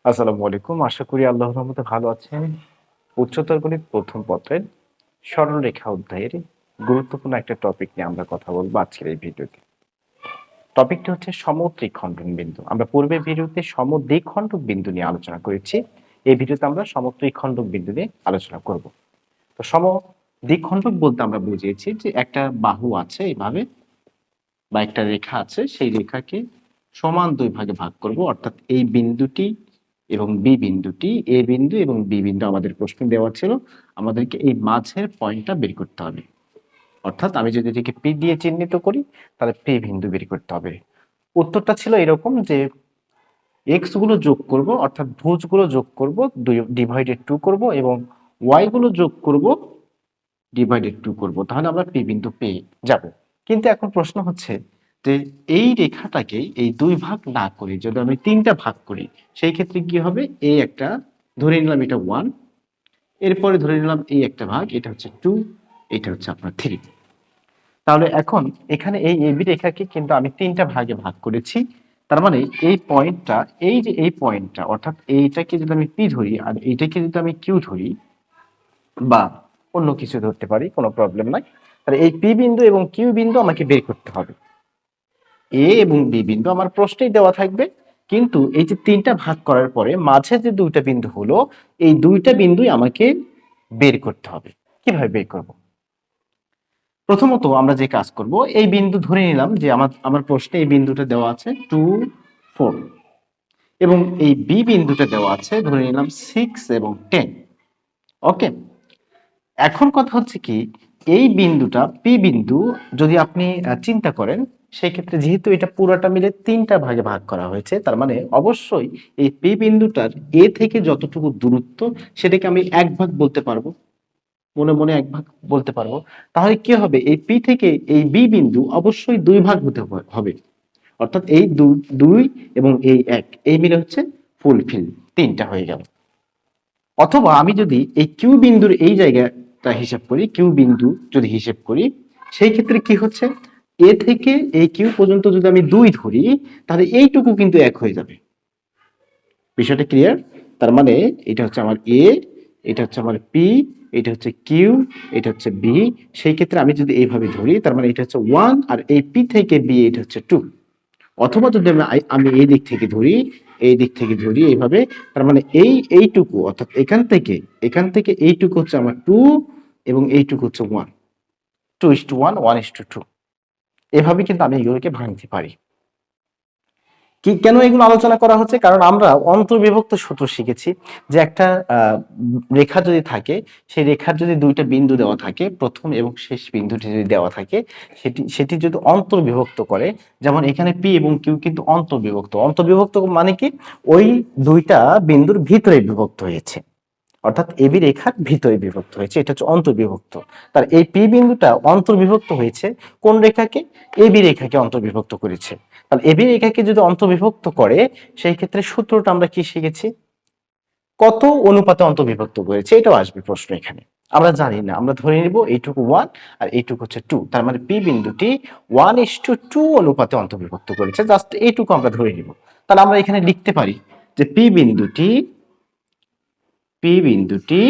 আসসালামু আলাইকুম। আশা করি আল্লাহর রহমতে ভালো আছেন। উচ্চতর গণিত প্রথম পত্রের সরলরেখা অধ্যায়ের গুরুত্বপূর্ণ একটা টপিক নিয়ে আমরা কথা বলবো আজকের এই ভিডিওতে। টপিকটা হচ্ছে সমদ্বিখণ্ডন বিন্দু। আমরা পূর্বের ভিডিওতে সমদ্বিখণ্ডক বিন্দু নিয়ে আলোচনা করেছি। এই ভিডিওতে আমরা সমদ্বিখণ্ডক বিন্দু নিয়ে আলোচনা করব। তো সমদ্বিখণ্ডক বলতে আমরা বুঝিয়েছি যে একটা বাহু আছে এইভাবে বা একটা রেখা আছে, সেই রেখাকে সমান দুই ভাগে ভাগ করব, অর্থাৎ এই বিন্দুটি এবং বি বিন্দুটি, এ বিন্দু এবং বি বিন্দু আমাদের প্রশ্নে দেওয়া ছিল। আমাদেরকে এই মাঝের পয়েন্টটা বের করতে হবে, অর্থাৎ আমি যদি এটাকে পি দিয়ে চিহ্নিত করি তাহলে পি বিন্দু বের করতে হবে। উত্তরটা ছিল এরকম যে এক্স গুলো যোগ করব, অর্থাৎ ভুজগুলো যোগ করব, ডিভাইডেড 2 করব, এবং ওয়াই গুলো যোগ করব, ডিভাইডেড 2 করব, তাহলে আমরা পি বিন্দু পেয়ে যাব। কিন্তু এখন প্রশ্ন হচ্ছে যে এই রেখাটাকে এই দুই ভাগ না করে যদি আমি তিনটা ভাগ করি, সেই ক্ষেত্রে কি হবে? এই একটা ধরে নিলাম এটা 1, এরপরে ধরে নিলাম এই একটা ভাগ, এটা হচ্ছে 2, এটা হচ্ছে আপনার 3। তাহলে এখন এখানে এই এবি রেখাকে কিন্তু আমি তিনটা ভাগে ভাগ করেছি। তার মানে এই পয়েন্টটা, এই যে এই পয়েন্টটা, অর্থাৎ এইটাকে যদি আমি পি ধরি আর এইটাকে যদি আমি কিউ ধরি বা অন্য কিছু ধরতে পারি, কোনো প্রবলেম নাই, তাহলে এই পি বিন্দু এবং কিউ বিন্দু আমাকে বের করতে হবে। এ এবং বি বিন্দু আমার প্রশ্নেই দেওয়া থাকবে, কিন্তু এই যে তিনটা ভাগ করার পরে মাঝে যে দুইটা বিন্দু হলো, এই দুইটা বিন্দুই আমাকে বের করতে হবে। কিভাবে বের করব? প্রথমত আমরা যে কাজ করব, এই বিন্দু ধরে নিলাম যে আমার আমার প্রশ্নে এই বিন্দুটা দেওয়া আছে 2, 4, এবং এই বি বিন্দুটা দেওয়া আছে ধরে নিলাম 6 এবং 10। ওকে, এখন কথা হচ্ছে কি, এই বিন্দুটা পি বিন্দু যদি আপনি চিন্তা করেন, সেই ক্ষেত্রে যেহেতু এটা পুরোটা মিলে তিনটা ভাগে ভাগ করা হয়েছে, তার মানে অবশ্যই এই পি বিন্দুটার এ থেকে যতটুকু দূরত্ব, সেটাকে আমি এক ভাগ বলতে পারবো, মনে মনে এক ভাগ বলতে পারবো। তাহলে কি হবে? এই পি থেকে এই বি বিন্দু অবশ্যই দুই ভাগ হতে হবে, অর্থাৎ এই দুই এবং এই এক, এই মিলে হচ্ছে ফুলফিল, তিনটা হয়ে গেল। অথবা আমি যদি এই কিউ বিন্দুর এই জায়গাটা হিসাব করি, কিউ বিন্দু যদি হিসাব করি, সেই ক্ষেত্রে কি হচ্ছে, এ থেকে এই কিউ পর্যন্ত যদি আমি 2 ধরি, তাহলে এইটুকু কিন্তু এক হয়ে যাবে। বিষয়টা ক্লিয়ার? তার মানে এটা হচ্ছে আমার এ, এটা হচ্ছে আমার পি, এটা হচ্ছে কিউ, এটা হচ্ছে বি। সেই ক্ষেত্রে আমি যদি এইভাবে ধরি, তার মানে এটা হচ্ছে 1, আর এই পি থেকে বি এটা হচ্ছে 2। অথবা যদি আমি এই দিক থেকে ধরি, এই দিক থেকে ধরি এইভাবে, তার মানে এইটুকু, অর্থাৎ এখান থেকে এইটুকু হচ্ছে আমার 2, এবং এইটুকু হচ্ছে 1, 2:1, 1:2। এভাবে কিন্তু আমি এগুলোকে ভাঙতে পারি। কি কেন এগুলো আলোচনা করা হচ্ছে? কারণ আমরা অন্তর্বিভক্ত সূত্র শিখেছি যে একটা রেখা যদি থাকে, সেই রেখার যদি দুইটা বিন্দু দেওয়া থাকে, প্রথম এবং শেষ বিন্দুটি যদি দেওয়া থাকে, সেটি সেটি যদি অন্তর্বিভক্ত করে, যেমন এখানে পি এবং কিউ কিন্তু অন্তর্বিভক্ত। অন্তর্বিভক্ত মানে কি? ওই দুইটা বিন্দুর ভিতরে বিভক্ত হয়েছে, অর্থাৎ এবি রেখার ভিতরে বিভক্ত হয়েছে, এটা হচ্ছে অন্তর্বিভক্ত। তার এই পি বিন্দুটা অন্তর্বিভক্ত হয়েছে কোন রেখাকে? এবি রেখাকে অন্তর্বিভক্ত করেছে। তাহলে এবি রেখাকে যদি অন্তর্বিভক্ত করে, সেই ক্ষেত্রে সূত্রটা আমরা কি শিখেছি? কত অনুপাতে অন্তর্বিভক্ত করেছে, এটাও আসবে প্রশ্ন এখানে। আমরা জানি না, আমরা ধরে নিব এইটুকু 1 আর এইটুকু হচ্ছে 2, তার মানে পি বিন্দুটি 1:2 অনুপাতে অন্তর্বিভক্ত করেছে, জাস্ট এইটুকু আমরা ধরে নিব। তাহলে আমরা এখানে লিখতে পারি যে পি বিন্দুটি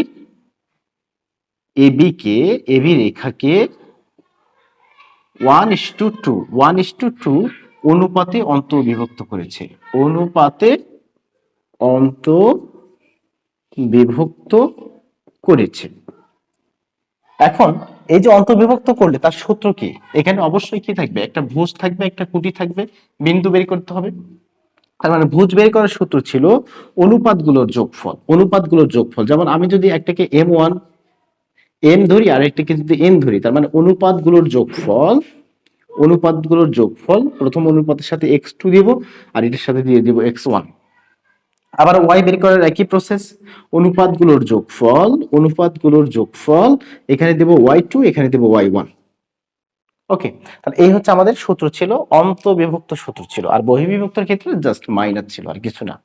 এবি রেখাকে 1:2 অনুপাতে অন্তর্বিভক্ত করেছে, অনুপাতে অন্তর্বিভক্ত করেছে। এখন এই যে অন্তর্বিভক্ত করলে তার সূত্র কি? এখানে অবশ্যই কি থাকবে? একটা ভুজ থাকবে, একটা কুটি থাকবে, বিন্দু বের করতে হবে। তার মানে ভুজ বের করার সূত্র ছিল অনুপাতগুলোর যোগফল। অনুপাতগুলোর যোগফল, যেমন আমি যদি একটাকে m1 m ধরি আর একটাকে যদি n ধরি, তার মানে অনুপাতগুলোর যোগফল, প্রথম অনুপাতের সাথে x2 দিব, আর এটার সাথে দিয়ে দিব x1। আবার y বের করার একই প্রসেস, অনুপাতগুলোর যোগফল, এখানে দেব y2, এখানে দেব y1। ওকে, তাহলে এই হচ্ছে আমাদের সূত্র ছিল, অন্তর্বিভক্ত সূত্র ছিল, আর বহির্বিভক্তর ক্ষেত্রে জাস্ট মাইনাস ছিল, আর কিছু না।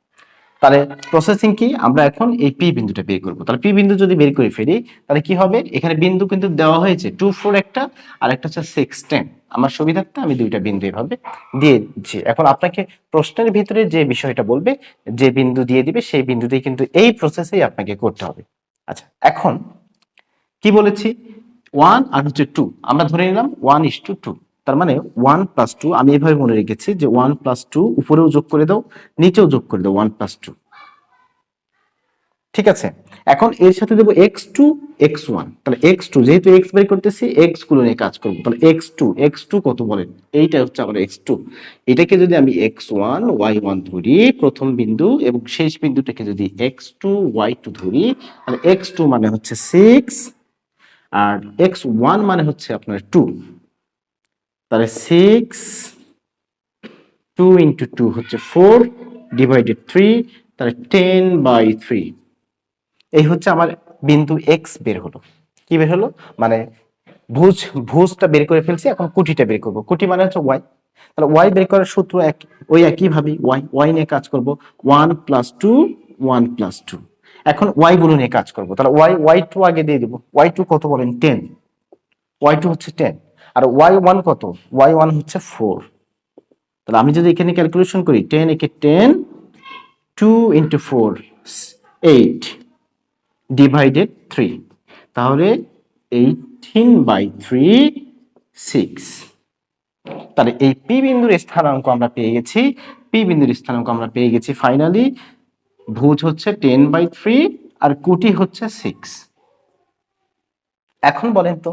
তাহলে প্রসেসিং কি, আমরা এখন এই পি বিন্দুটা বের করবো। তাহলে পি বিন্দু যদি বের করে ফেলি তাহলে কি হবে, এখানে বিন্দু কিন্তু দেওয়া হয়েছে 2 4 একটা, আর একটা হচ্ছে 6 10। আমার সুবিধার্থে আমি দুইটা বিন্দু এভাবে দিয়ে দিচ্ছি। এখন আপনাকে প্রশ্নের ভিতরে যে বিষয়টা বলবে, যে বিন্দু দিয়ে দিবে সেই বিন্দুতেই কিন্তু এই প্রসেসেই আপনাকে করতে হবে। আচ্ছা, এখন কি বলেছি, 1 আর হচ্ছে 2 আমরা ধরে নিলাম 1:2। তার মানে 1 + 2 আমি এভাবে মনে রেখেছি যে 1 + 2 উপরেও যোগ করে দাও, নিচেও যোগ করে দাও 1 + 2। ঠিক আছে, এখন এর সাথে দেবো x2 x1। তাহলে x2 যেহেতু x বের করতেছি, x গুলো নিয়ে কাজ করবো। তাহলে x2 কত বলেন, এইটা হচ্ছে আমার x2। এটাকে যদি আমি x1 y1 ধরি প্রথম বিন্দু, এবং শেষ বিন্দুটাকে যদি x2 y2 ধরি, তাহলে x2 মানে হচ্ছে 6 আর x1 মানে হচ্ছে আপনার 2। তাহলে 6 2 × 2 হচ্ছে 4 ডিভাইডেড 3, তাহলে 10/3। এই হচ্ছে আমার বিন্দু এক্স বের হলো। কি বের হলো, মানে ভুজটা বের করে ফেলছি, এখন কুটিটা বের করব। কুটি মানে হচ্ছে ওয়াই। তাহলে ওয়াই বের করার সূত্র এক, ওই একইভাবে ওয়াই নিয়ে কাজ করব। 1 + 2 1 + 2। এখন ওয়াই গুলো নিয়ে কাজ করব। তাহলে ওয়াই2 আগে দিয়ে দিব। ওয়াই2 কত বলেন, 10। ওয়াই2 হচ্ছে 10। আর ওয়াই1 কত, ওয়াই1 হচ্ছে 4। তাহলে আমি যদি এখানে ক্যালকুলেশন করি, 10 একে 10, 2 × 4 8 ডিভাইডেড 3, তাহলে 18/3 6। তাহলে এই পি বিন্দুর স্থানাঙ্ক আমরা পেয়ে গেছি, পি বিন্দুর স্থানাঙ্ক আমরা পেয়ে গেছি ফাইনালি। ভুজ হচ্ছে 10/3 আর কুটি হচ্ছে 6। এখন বলেন তো,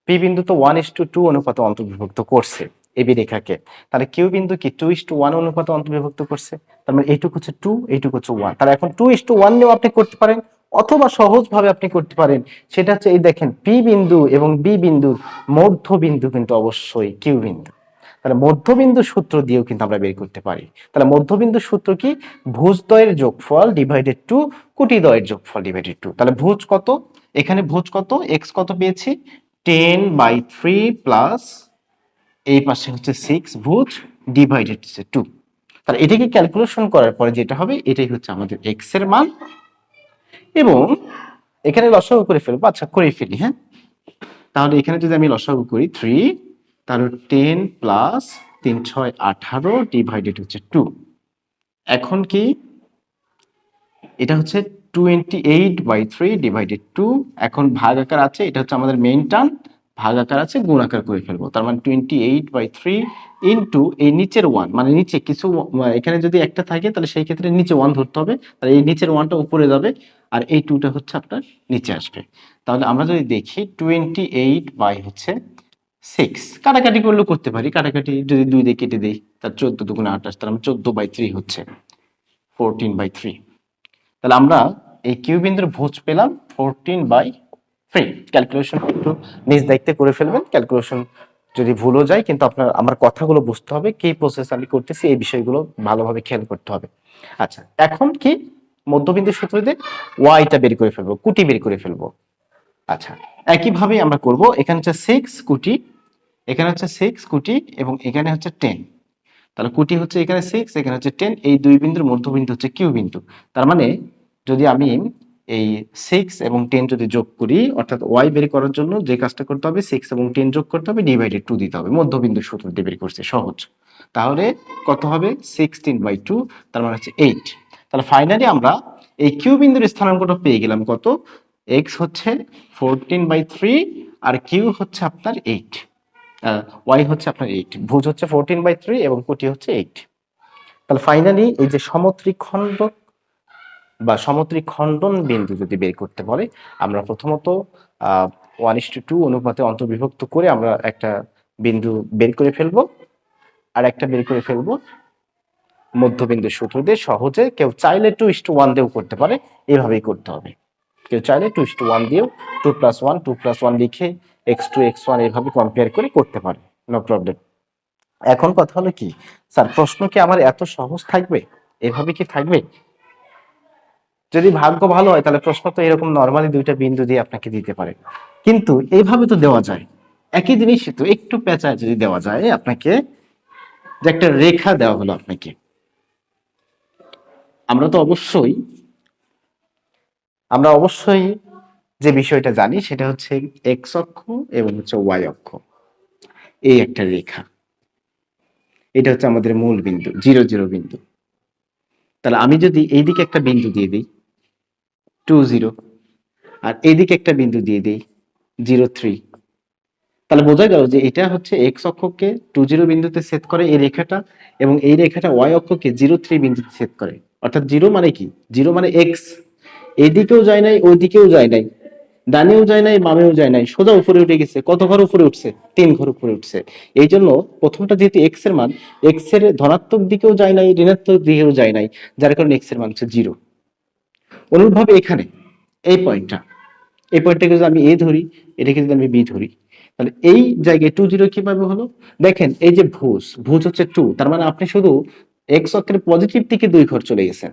পি বিন্দু তো 1:2 অনুপাতে অন্তর্ভুক্ত করছে এবি রেখাকে, তাহলে কিউ বিন্দু কি 2:1 অনুপাতে অন্তর্ভুক্ত করছে। তার মানে এইটুকু হচ্ছে 2, এইটুকু হচ্ছে 1। তাহলে এখন 2:1 নিয়েও আপনি করতে পারেন, অথবা সহজভাবে আপনি করতে পারেন, সেটা হচ্ছে এই দেখেন পি বিন্দু এবং বি বিন্দুর মধ্যবিন্দু কিন্তু অবশ্যই কিউ বিন্দু। তাহলে মধ্যবিন্দু সূত্র দিয়েও কিন্তু আমরা বের করতে পারি। তাহলে মধ্যবিন্দু সূত্র কি, ভুজদ্বয়ের যোগফল ডিভাইডেড 2 কুটিদ্বয়ের যোগফল ডিভাইডেড 2। তাহলে ভুজ কত, এখানে ভুজ কত, এক্স কত পেয়েছি 10/3 প্লাস এই পাশে হচ্ছে 6 ভুজ ডিভাইডেড হচ্ছে 2। তাহলে এটাকে ক্যালকুলেশন করার পরে যেটা হবে, এটাই হচ্ছে আমাদের এক্স এর মান। এবং এখানে লসাগু করে ফেলবো, আচ্ছা করে ফেলি, হ্যাঁ। তাহলে এখানে যদি আমি লসাগু করি 3, তাহলে 10 প্লাস 3 6 18 ডিভাইডেড হচ্ছে 2। এখন কি, এটা হচ্ছে 28/3 ডিভাইডেড 2। এখন ভাগ আকার আছে, এটা হচ্ছে আমাদের মেইন টার্ম, ভাগ আকার আছে, গুণ আকার করে ফেলবো। তার মানে 28/3 ইন্টু এই নিচের 1, মানে নিচে কিছু এখানে যদি একটা থাকে তাহলে সেই ক্ষেত্রে নিচে 1 ধরতে হবে। তাহলে এই নিচের 1টা উপরে যাবে, আর এই 2টা হচ্ছে আপনার নিচে আসবে। তাহলে আমরা যদি দেখি 28/6 কাটাকাটি করলেও করতে পারি, কাটাকাটি যদি 2 দিয়ে কেটে দিই, তার 14 × 28, তাহলে 14/3 হচ্ছে 14/3। তাহলে আমরা এই কিউ বিন্দুর ভুজ পেলাম 14/3। ক্যালকুলেশন একটু নিজ দায়িত্বে করে ফেলবেন, ক্যালকুলেশন যদি ভুলও যায়, কিন্তু আপনার আমার কথাগুলো বুঝতে হবে, কি প্রসেস আমি করতেছি, এই বিষয়গুলো ভালোভাবে খেয়াল করতে হবে। আচ্ছা, এখন কি, মধ্যবিন্দুর সূত্র দিয়ে ওয়াইটা বের করে ফেলবো, কুটি বের করে ফেলবো। আচ্ছা, একইভাবে আমরা করব, এখানে হচ্ছে 6 কুটি, এখানে হচ্ছে 6 কুটি, এবং এখানে হচ্ছে 10। তাহলে কুটি হচ্ছে এখানে 6, এখানে হচ্ছে 10, এই দুই বিন্দুর মধ্যবিন্দু হচ্ছে কিউ বিন্দু। তার মানে যদি আমি এই 6 এবং 10 যদি যোগ করি, অর্থাৎ ওয়াই বের করার জন্য যে কাজটা করতে হবে, 6 এবং 10 যোগ করতে হবে, ডিভাইডেড 2 দিতে হবে, মধ্যবিন্দুর সূত্র দিয়ে বের করছি, সহজ। তাহলে কত হবে, 16/2, তার মানে হচ্ছে 8। তাহলে ফাইনালি আমরা এই কিউ বিন্দুর স্থানাঙ্কটা পেয়ে গেলাম কত, এক্স হচ্ছে 14/3 আর কিউ হচ্ছে আপনার 8, ওয়াই হচ্ছে আপনার 8, ভুজ হচ্ছে 14/3 এবং কোটি হচ্ছে 8। তাহলে ফাইনালি এই যে সমত্রিখণ্ড বা সমত্রিখণ্ডন বিন্দু যদি বের করতে বলে, আমরা প্রথমত 1:2 অনুপাতে অন্তর্বিভক্ত করে আমরা একটা বিন্দু বের করে ফেলবো, আর একটা বের করে ফেলবো মধ্যবিন্দুর সূত্র দিয়ে সহজে। কেউ চাইলে 2:1 দিয়েও করতে পারে, এভাবেই করতে হবে। কেউ চাইলে 2:1 দিয়েও 2+1 লিখে x2 x1 এভাবে কম্পেয়ার করে করতে পারে, নো প্রবলেম। এখন কথা হলো কি, স্যার প্রশ্ন কি আমার এত সহজ থাকবে, এভাবে কি থাকবে? যদি ভাগ্য ভালো হয় তাহলে প্রশ্ন তো এরকম নরমালি দুইটা বিন্দু দিয়ে আপনাকে দিতে পারে, কিন্তু এইভাবে তো দেওয়া যায়। একই জিনিস তো একটু পেঁচায় যদি দেওয়া যায় আপনাকে, যে একটা রেখা দেওয়া হলো আপনাকে, আমরা অবশ্যই যে বিষয়টা জানি সেটা হচ্ছে এক্স অক্ষ এবং হচ্ছে ওয়াই অক্ষ, এই একটা রেখা, এটা হচ্ছে আমাদের মূল বিন্দু, 0 0 বিন্দু। তাহলে আমি যদি এইদিকে একটা বিন্দু দিয়ে দিই 2 0, আর এইদিকে একটা বিন্দু দিয়ে দিই 0 3, তাহলে বোঝা গেল যে এটা হচ্ছে এক্স অক্ষকে 2 0 বিন্দুতে সেট করে এই রেখাটা, এবং এই রেখাটা ওয়াই অক্ষকে 0 3 বিন্দুতে সেট করে। অর্থাৎ 0 মানে কি, 0 মানে এক্স, এইদিকেও যায় নাই ওইদিকেও যায় নাই, ডানেও যায় নাই বামেও যায় নাই, সোজা উপরে উঠে গেছে। কত ঘর উপরে উঠছে? 3 ঘর উপরে উঠছে। এই জন্য প্রথমটা যেহেতু এক্স এর মান, এক্স এর ধনাত্মক দিকেও যায় নাই ঋণাত্মক দিকেও যায় নাই, যার কারণে এক্স এর মান হচ্ছে 0। অনুরূপভাবে এখানে এই পয়েন্টটাকে যদি আমি এ ধরি, এটাকে যদি আমি বি ধরি, তাহলে এই জায়গায় 2 0 কিভাবে হলো? দেখেন এই যে ভুজ হচ্ছে 2, তার মানে আপনি শুধু এক্স অক্ষের পজিটিভ দিকে 2 ঘর চলে গেছেন,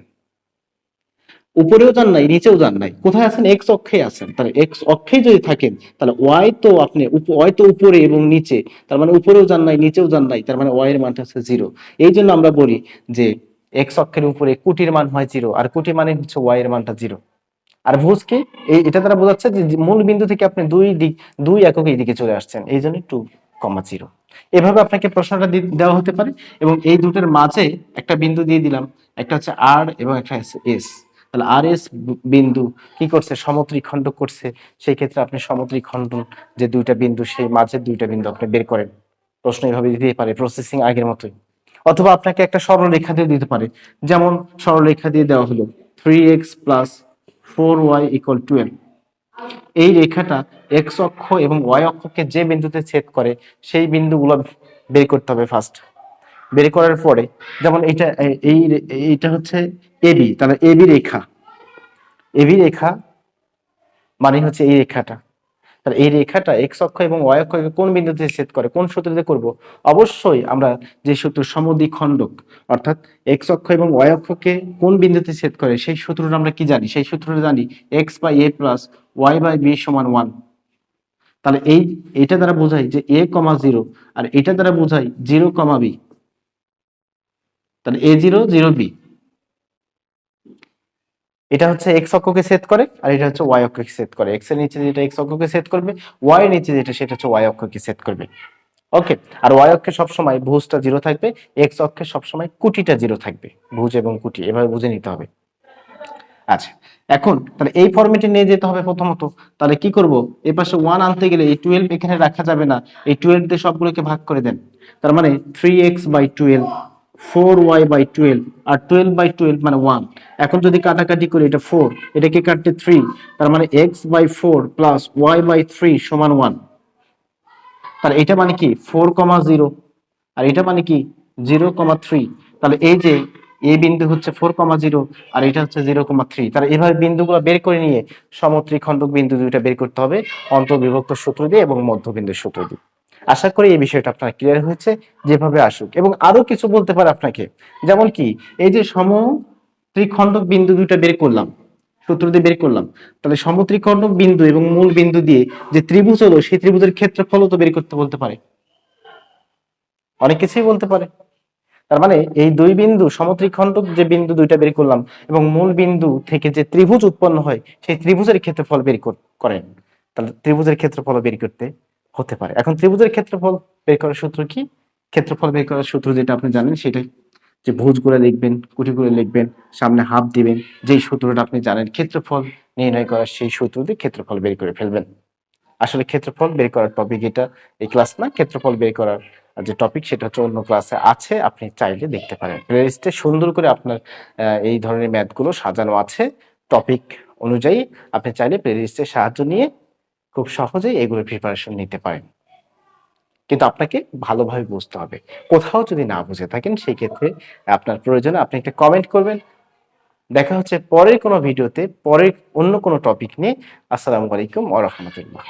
উপরেও যান নাই নিচেও যান নাই, কোথায় আছেন? এক্স অক্ষে আছেন। তাহলে এক্স অক্ষে যদি থাকেন তাহলে ওয়াই তো উপরে এবং নিচে, তার মানে উপরেও যান নাই নিচেও যান নাই, তার মানে ওয়াই এর মানটা হচ্ছে 0। এই জন্য আমরা বলি যে এক্স অক্ষের উপরে কুটির মান হয় 0, আর কুটি মানে হচ্ছে ওয়াই এর মানটা 0। আর ভুজ কি, এটা দ্বারা বোঝাচ্ছে যে মূল বিন্দু থেকে আপনি দুই একক এইদিকে চলে আসছেন, এই জন্য 2,0। এভাবে আপনাকে প্রশ্নটা দেওয়া হতে পারে, এবং এই দুটোর মাঝে একটা বিন্দু দিয়ে দিলাম, একটা হচ্ছে আর এবং একটা হচ্ছে এস। তাহলে আর এস বিন্দু কি করছে? সমত্রিখণ্ডক করছে। সেই ক্ষেত্রে আপনি সমত্রিখণ্ডন যে দুইটা বিন্দু, সেই মাঝের দুইটা বিন্দু আপনি বের করেন। প্রশ্ন এভাবে দিতে পারে, প্রসেসিং আগের মতোই। অথবা আপনাকে একটা সরলরেখা দিয়ে দিতে পারে, যেমন সরলরেখা দিয়ে দেওয়া হলো 3x + 4y = 12। এই রেখাটা এক্স অক্ষ এবং ওয়াই অক্ষকে যে বিন্দুতে ছেদ করে সেই বিন্দুগুলো বের করতে হবে ফার্স্ট। বের করার পরে যেমন এইটা হচ্ছে এবি, তাহলে এবি রেখা মানে হচ্ছে এই রেখাটা। তাহলে এই রেখাটা এক্স অক্ষ এবং ওয়াই অক্ষকে কোন বিন্দুতে ছেদ করে, কোন সূত্রতে করব? অবশ্যই আমরা যে সূত্র সমদ্বিখণ্ডক, অর্থাৎ এক্স অক্ষ এবং ওয়াই অক্ষকে কোন বিন্দুতে ছেদ করে সেই সূত্রটা আমরা কি জানি? সেই সূত্রটা জানি x/a + y/b = 1। তাহলে এটা দ্বারা বোঝাই যে a, 0, আর এটা দ্বারা বোঝাই 0, b। তাহলে a0 0b, এটা হচ্ছে এক্স অক্ষকে ছেদ করে, আর এটা হচ্ছে ওয়াই অক্ষকে ছেদ করে। এক্স এর নিচে যেটা এক্স অক্ষকে ছেদ করবে, ওয়াই এর নিচে যেটা সেটা হচ্ছে ওয়াই অক্ষকে ছেদ করবে। ওকে, আর ওয়াই অক্ষে সবসময় ভুজটা 0 থাকবে, এক্স অক্ষে সবসময় কুটিটা 0 থাকবে। ভুজ এবং কুটি এভাবে বুঝে নিতে হবে। আচ্ছা, এখন তাহলে এই ফরম্যাটে নিয়ে যেতে হবে প্রথমত। তাহলে কি করব? এই পাশে 1 আনতে গেলে এই 12 এখানে রাখা যাবে না, এই 12 দিয়ে সবগুলোকে ভাগ করে দেন। তার মানে 3x/12, 4y/12, আর 12/12 মানে 1। এখন যদি কাটাকাটি করি, এটা 4, এটাকে কাটতে 3, তার মানে x/4 + y/3 = 1। তাহলে এটা মানে কি 4,0, আর এটা মানে কি 0,3। তাহলে এই যে এ বিন্দু হচ্ছে 4,0, আর এটা হচ্ছে 0,3। তাহলে এভাবে বিন্দুগুলো বের করে নিয়ে সমত্রিখণ্ডক বিন্দু দুইটা বের করতে হবে অন্তর্বিভক্ত সূত্র দিয়ে এবং মধ্যবিন্দুর সূত্র দিয়ে। আশা করি এই বিষয়টা আপনার ক্লিয়ার হয়েছে। যেভাবে আসুক, এবং আরো কিছু বলতে পারে আপনাকে, যেমন কি এই যে সমত্রিখণ্ডক বিন্দু দুইটা বের করলাম, সূত্র দিয়ে বের করলাম, তাহলে সমত্রিখণ্ডক বিন্দু এবং মূল বিন্দু দিয়ে যে ত্রিভুজ হলো সেই ত্রিভুজের ক্ষেত্রফল তো বের করতে বলতে পারে, অনেক কিছুই বলতে পারে। তার মানে এই দুই বিন্দু সমত্রিখণ্ডক যে বিন্দু দুইটা বের করলাম এবং মূল বিন্দু থেকে যে ত্রিভুজ উৎপন্ন হয় সেই ত্রিভুজের ক্ষেত্রফল বের করেন, তাহলে ত্রিভুজের ক্ষেত্রফল বের করতে হতে পারে। এখন ত্রিভুজের ক্ষেত্রফল বের করার সূত্র কি? ক্ষেত্রফল বের করার সূত্র যেটা আপনি জানেন সেটাই, যে ভুজগুলো লিখবেন, কুটিগুলো লিখবেন, সামনে হাফ দিবেন, যেই সূত্রটা আপনি জানেন ক্ষেত্রফল নির্ণয় করার, সেই সূত্র দিয়ে ক্ষেত্রফল বের করে ফেলবেন। আসলে ক্ষেত্রফল বের করার টপিক এটা এই ক্লাস না, ক্ষেত্রফল বের করার যে টপিক সেটা হচ্ছে অন্য ক্লাসে আছে, আপনি চাইলে দেখতে পারেন। প্লেলিস্টে সুন্দর করে আপনার এই ধরনের ম্যাথগুলো সাজানো আছে টপিক অনুযায়ী। আপনি চাইলে প্লেলিস্টের সাহায্য নিয়ে খুব সহজেই এগুলোর প্রিপারেশন নিতে পারেন। কিন্তু আপনাকে ভালোভাবে বুঝতে হবে। কোথাও যদি না বুঝে থাকেন সেই ক্ষেত্রে আপনার প্রয়োজনে আপনি একটা কমেন্ট করবেন। দেখা হচ্ছে পরের কোনো ভিডিওতে, পরের অন্য কোনো টপিক নিয়ে। আসসালামু আলাইকুম ওয়া রাহমাতুল্লাহ।